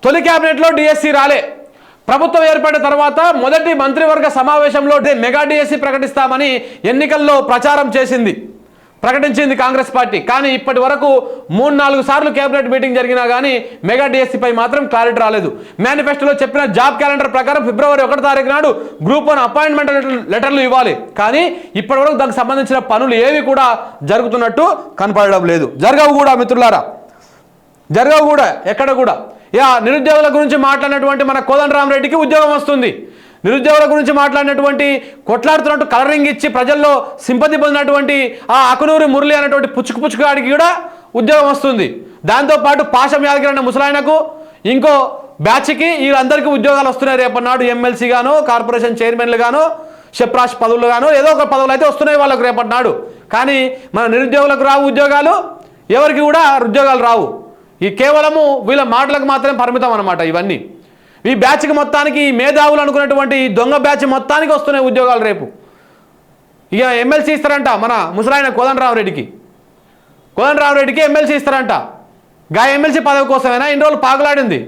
తొలి క్యాబినెట్లో డిఎస్సి రాలే. ప్రభుత్వం ఏర్పడిన తర్వాత మొదటి మంత్రివర్గ సమావేశంలో మెగా డిఎస్సి ప్రకటిస్తామని ఎన్నికల్లో ప్రకటించింది కాంగ్రెస్ పార్టీ. కానీ ఇప్పటి వరకు 3-4 సార్లు కేబినెట్ మీటింగ్ జరిగినా కానీ మెగా డిఎస్సిపై మాత్రం క్లారిటీ రాలేదు. మేనిఫెస్టోలో చెప్పిన జాబ్ క్యాలెండర్ ప్రకారం ఫిబ్రవరి 1 తారీఖు నాడు గ్రూప్ 1 అపాయింట్మెంట్ లెటర్లు ఇవ్వాలి. కానీ ఇప్పటి వరకు దానికి సంబంధించిన పనులు ఏవి కూడా జరుగుతున్నట్టు కనపడడం లేదు. జరగవు కూడా మిత్రులారా, జరగవు కూడా, ఎక్కడ కూడా. నిరుద్యోగుల గురించి మాట్లాడినటువంటి మన కోదండరామరెడ్డికి ఉద్యోగం వస్తుంది. నిరుద్యోగుల గురించి మాట్లాడినటువంటి కొట్లాడుతున్నట్టు కలరింగ్ ఇచ్చి ప్రజల్లో సింపతి పొందినటువంటి ఆ అకునూరి మురళి అనేటువంటి పుచ్చుకుగాడికి కూడా ఉద్యోగం వస్తుంది. దాంతోపాటు పాషం యాదగిరి అన్న ముసలాయనకు ఇంకో బ్యాచ్కి వీళ్ళందరికీ ఉద్యోగాలు వస్తున్నాయి. రేపటినాడు ఎమ్మెల్సీ గానో కార్పొరేషన్ చైర్మన్లు గానో షెప్రాష్ పదవులు గానో ఏదో ఒక పదవులు అయితే వస్తున్నాయి వాళ్ళకు రేపటినాడు. కానీ మన నిరుద్యోగులకు రావు ఉద్యోగాలు, ఎవరికి కూడా ఉద్యోగాలు రావు. ఈ కేవలము వీళ్ళ మాటలకు మాత్రమే పరిమితం అన్నమాట. ఇవన్నీ ఈ బ్యాచ్కి మొత్తానికి, ఈ మేధావులు అనుకున్నటువంటి ఈ దొంగ బ్యాచ్ మొత్తానికి వస్తున్నాయి ఉద్యోగాలు రేపు. ఇక ఎమ్మెల్సీ ఇస్తారంట మన ముసలాయన కోదండరామరెడ్డికి ఎమ్మెల్సీ ఇస్తారంట. గా ఎమ్మెల్సీ పదవి కోసమైనా ఇన్ని రోజులు పాకులాడింది.